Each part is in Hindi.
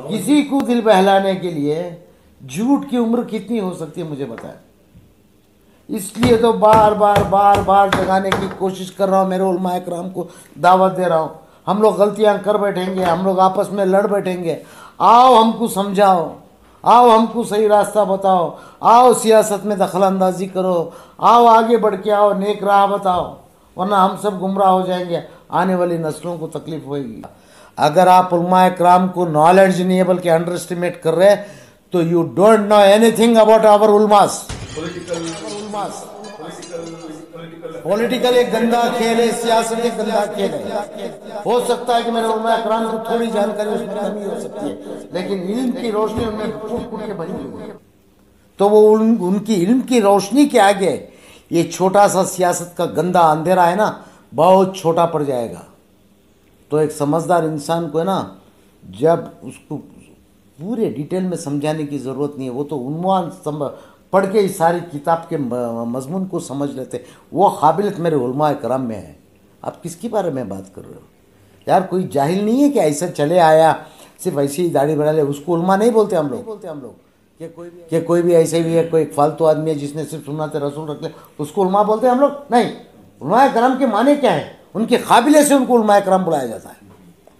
किसी को दिल बहलाने के लिए झूठ की उम्र कितनी हो सकती है मुझे बताएं। इसलिए तो बार बार जगाने की कोशिश कर रहा हूँ, मेरे उलमाए किराम को दावत दे रहा हूँ। हम लोग गलतियाँ कर बैठेंगे, हम लोग आपस में लड़ बैठेंगे, आओ हमको समझाओ, आओ हमको सही रास्ता बताओ, आओ सियासत में दखल अंदाजी करो, आओ आगे बढ़ के आओ, नेक राह बताओ, वरना हम सब गुमराह हो जाएंगे, आने वाली नस्लों को तकलीफ होगी। अगर आप उलमाए किराम को नॉलेज नहीं है बल्कि अंडर एस्टिमेट कर रहे हैं तो you don't know anything about our उलमास। पॉलिटिकल एक गंदा खेल है, सियासत एक गंदा खेल है। हो सकता है कि मेरे उलमाए किराम को थोड़ी जानकारी उसमें कमी हो सकती है, लेकिन इल्म की रोशनी उनमें फूट के भरी हुई है, तो वो उनकी इल्म की रोशनी के आगे ये छोटा सा सियासत का गंदा अंधेरा है ना, बहुत छोटा पड़ जाएगा। तो एक समझदार इंसान को है ना, जब उसको पूरे डिटेल में समझाने की ज़रूरत नहीं है, वो तो उन्वान पढ़ के इस सारी किताब के मजमून को समझ लेते, वो काबिलियत मेरे उलमाए किराम में है। आप किसके बारे में बात कर रहे हो यार? कोई जाहिल नहीं है कि ऐसा चले आया सिर्फ ऐसे ही दाढ़ी बढ़ा ले, उसको उलमा नहीं बोलते हम लोग। कि कोई भी ऐसे भी है, कोई फालतू आदमी है जिसने सिर्फ सुन्नत रसूल रख ले, उसको उलमा बोलते हैं हम लोग? नहीं। उलमाए किराम के माने क्या है? उनकी काबिलियत से उनको उलमाए किराम बुलाया जाता है,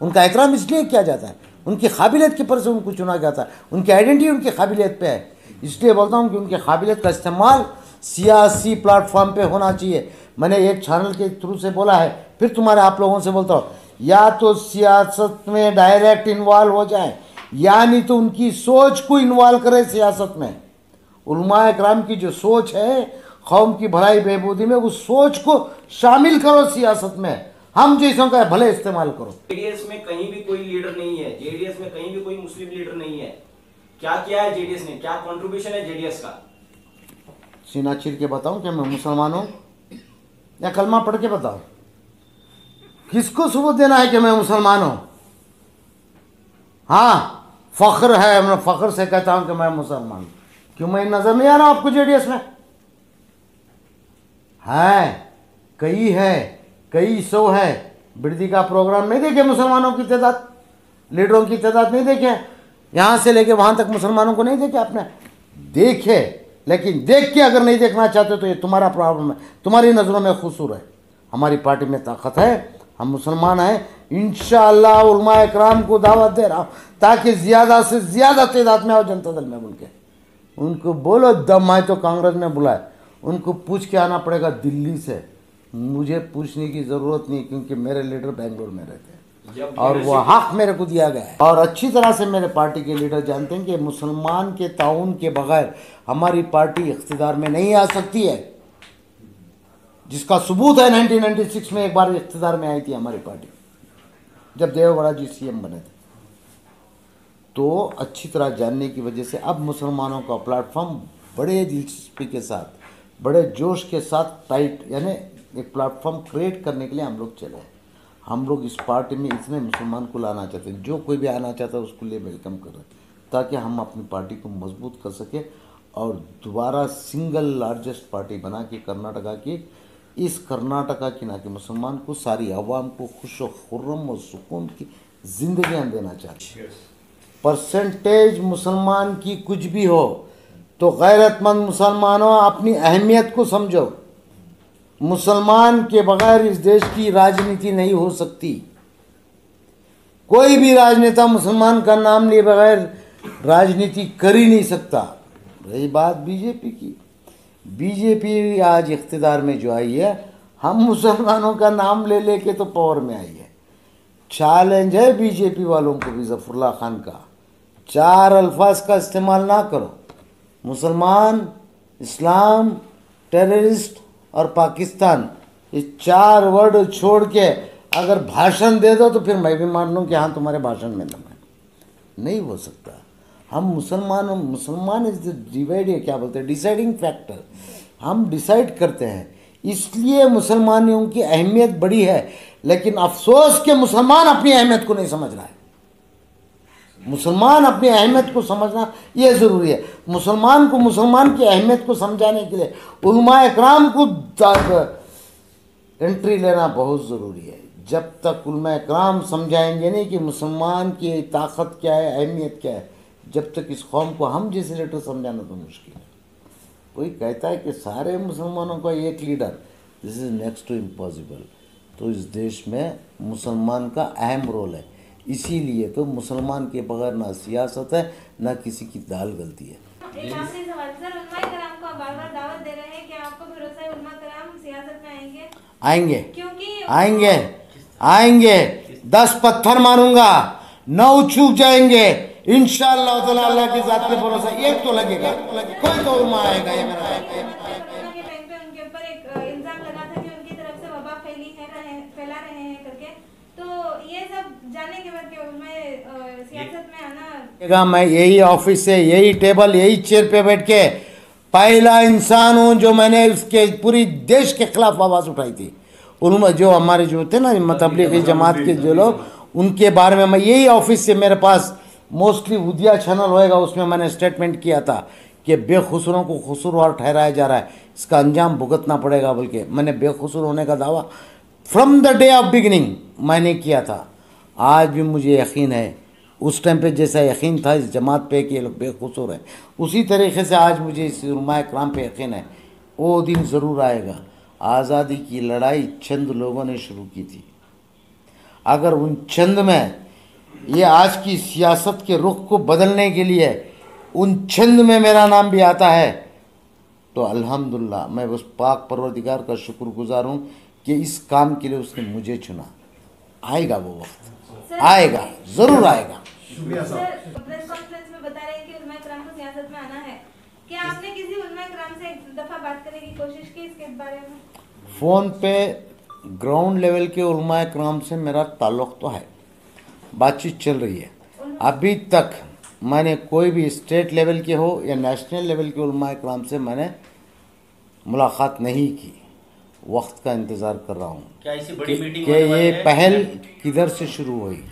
उनका एहतराम इसलिए किया जाता है, उनकी काबिलियत के पर से उनको चुना जाता है, उनकी आइडेंटिटी उनकी काबिलियत पे है। इसलिए बोलता हूँ कि उनकी काबिलियत का इस्तेमाल सियासी प्लेटफॉर्म पे होना चाहिए। मैंने एक चैनल के थ्रू से बोला है, फिर तुम्हारे आप लोगों से बोलता हूँ, या तो सियासत में डायरेक्ट इन्वॉल्व हो जाए, या नहीं तो उनकी सोच को इन्वॉल्व करें सियासत में। उलमाए किराम की जो सोच है कौम की भलाई बेबूदी में, उस सोच को शामिल करो सियासत में, हम जैसों का भले इस्तेमाल करो। जेडीएस में कहीं भी कोई लीडर नहीं है, जेडीएस में कहीं भी कोई मुस्लिम लीडर नहीं है। क्या किया है जेडीएस ने, क्या कंट्रीब्यूशन है जेडीएस का? सीना चीर के बताऊं कि मैं मुसलमान हूं, या कलमा पढ़ के बताऊं? किसको सबूत देना है कि मैं मुसलमान हूं? हाँ, फख्र है, मैं फख्र से कहता हूं कि मैं मुसलमान। क्यों मैं नजर नहीं आ रहा आपको जेडीएस में? है कई सौ है। बिरदी का प्रोग्राम नहीं देखे? मुसलमानों की तादाद, लीडरों की तादाद नहीं देखे? यहाँ से लेके वहाँ तक मुसलमानों को नहीं देखे आपने? देखे, लेकिन देख के अगर नहीं देखना चाहते तो ये तुम्हारा प्रॉब्लम है, तुम्हारी नज़रों में कसूर है। हमारी पार्टी में ताकत है, हम मुसलमान हैं। इंशाअल्लाह उलमाए किराम को दावत दे रहा हूँ ताकि ज़्यादा से ज़्यादा तादाद में आओ जनता दल में बोल के उनको बोलो, दम आए तो कांग्रेस में बुलाए, उनको पूछ के आना पड़ेगा दिल्ली से। मुझे पूछने की ज़रूरत नहीं, क्योंकि मेरे लीडर बेंगलोर में रहते हैं और वो हक मेरे को दिया गया है। और अच्छी तरह से मेरे पार्टी के लीडर जानते हैं कि मुसलमान के ताउन के बगैर हमारी पार्टी इख्तिदार में नहीं आ सकती है, जिसका सबूत है 1996 में एक बार इख्तिदार में आई थी हमारी पार्टी, जब देवगौड़ा जी सीएम बने थे। तो अच्छी तरह जानने की वजह से अब मुसलमानों का प्लेटफॉर्म बड़े दिलचस्पी के साथ, बड़े जोश के साथ टाइट, यानी एक प्लेटफॉर्म क्रिएट करने के लिए हम लोग चले। हम लोग इस पार्टी में इतने मुसलमान को लाना चाहते हैं, जो कोई भी आना चाहता है उसको लिए वेलकम कर रहे हैं, ताकि हम अपनी पार्टी को मजबूत कर सके और दोबारा सिंगल लार्जेस्ट पार्टी बना के कर्नाटका की, इस कर्नाटका की ना कि मुसलमान को, सारी आवाम को खुश और खुर्रम और सुकून की जिंदगियाँ देना चाहते हैं। परसेंटेज मुसलमान की कुछ भी हो तो गैरतमंद मुसलमानों अपनी अहमियत को समझो। मुसलमान के बगैर इस देश की राजनीति नहीं हो सकती। कोई भी राजनेता मुसलमान का नाम लिए बगैर राजनीति कर ही नहीं सकता। रही बात बीजेपी की, बीजेपी आज इख्तिदार में जो आई है, हम मुसलमानों का नाम ले लेके तो पावर में आई है। चैलेंज है बीजेपी वालों को भी ज़फरुल्लाह खान का, 4 अल्फाज का इस्तेमाल ना करो। मुसलमान, इस्लाम, टेररिस्ट और पाकिस्तान, ये 4 वर्ड छोड़ के अगर भाषण दे दो तो फिर मैं भी मान लूँ कि हाँ तुम्हारे भाषण में दम है। नहीं हो सकता। हम मुसलमान इज द डिवाइड, क्या बोलते हैं, डिसाइडिंग फैक्टर। हम डिसाइड करते हैं, इसलिए मुसलमानों की अहमियत बड़ी है। लेकिन अफसोस के मुसलमान अपनी अहमियत को नहीं समझ रहा है। मुसलमान अपनी अहमियत को समझना ये ज़रूरी है। मुसलमान को मुसलमान की अहमियत को समझाने के लिए उलमाए किराम को एंट्री लेना बहुत ज़रूरी है। जब तक उलमा इकराम समझाएंगे नहीं कि मुसलमान की ताकत क्या है, अहमियत क्या है, जब तक इस कौम को हम जैसे लीडर समझाना तो मुश्किल है। कोई कहता है कि सारे मुसलमानों का एक leader, this is next to impossible. तो इस देश में मुसलमान का अहम रोल है, इसीलिए तो मुसलमान के बगैर ना सियासत है ना किसी की दाल गलती है। एक आखिरी सवाल सर, उलमा कराम को बार-बार दावत दे रहे हैं कि आपको भरोसा है उलमा कराम सियासत में आएंगे? आएंगे, क्योंकि आएंगे, आएंगे, 10 पत्थर मारूंगा, 9 चूक जाएंगे इंशाअल्लाह ताला। अल्लाह की जात के भरोसा एक तो लगेगा, कोई तो उलमा आएगा। ये मेरा कोरोना के टाइम पे उनके ऊपर एक इल्जाम लगा था कि उनकी तरफ से वबा फैला रहे हैं करके, तो ये सब जानने के बाद कि उलमा सियासत में आना। मैं यही ऑफिस से, यही टेबल, यही चेयर पे बैठ के पहला इंसान हूँ जो मैंने उसके पूरी देश के खिलाफ आवाज़ उठाई थी। उन्होंने जो हमारे जो थे ना तबलीगी जमात के जो लोग, उनके बारे में मैं यही ऑफिस से, मेरे पास मोस्टली उदिया चैनल होएगा, उसमें मैंने स्टेटमेंट किया था कि बेखुसरों को कसूरवार ठहराया जा रहा है, इसका अंजाम भुगतना पड़ेगा। बल्कि मैंने बेखुसूर होने का दावा from the day of beginning मैंने किया था। आज भी मुझे यकीन है, उस टाइम पे जैसा यकीन था इस जमात पे कि ये लोग बेकसूर हैं, उसी तरीके से आज मुझे इस उलमाए कराम पे यकीन है। वो दिन ज़रूर आएगा। आज़ादी की लड़ाई चंद लोगों ने शुरू की थी। अगर उन चंद में ये आज की सियासत के रुख को बदलने के लिए उन चंद में मेरा नाम भी आता है तो अल्हम्दुलिल्लाह मैं उस पाक परवरदिगार का शुक्रगुजार हूँ कि इस काम के लिए उसने मुझे चुना। आएगा वो वक्त, आएगा, ज़रूर आएगा। सर, प्रेस कॉन्फ्रेंस में बता रहे हैं कि उलमा कराम को सियासत में आना है। क्या आपने किसी उलमा कराम से एक दफ़ा बात करने की कोशिश की इसके बारे में? फ़ोन पे ग्राउंड लेवल के उलमा कराम से मेरा ताल्लुक़ तो है, बातचीत चल रही है। अभी तक मैंने कोई भी स्टेट लेवल के हो या नेशनल लेवल के उलमा कराम से मैंने मुलाकात नहीं की। वक्त का इंतज़ार कर रहा हूँ क्या ऐसी बड़ी मीटिंग कि ये पहल किधर से शुरू होगी।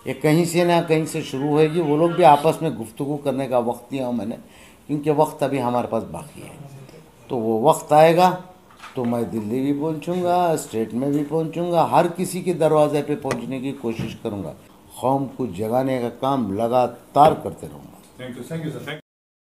ये कहीं से ना कहीं से शुरू होगी। वो लोग भी आपस में गुफ्तगू करने का वक्त दिया हूँ मैंने, क्योंकि वक्त अभी हमारे पास बाकी है। तो वो वक्त आएगा तो मैं दिल्ली भी पहुँचूँगा, स्टेट में भी पहुँचूँगा, हर किसी के दरवाजे पे पहुँचने की कोशिश करूँगा। कौम को जगाने का काम लगातार करते रहूँगा। Thank you sir.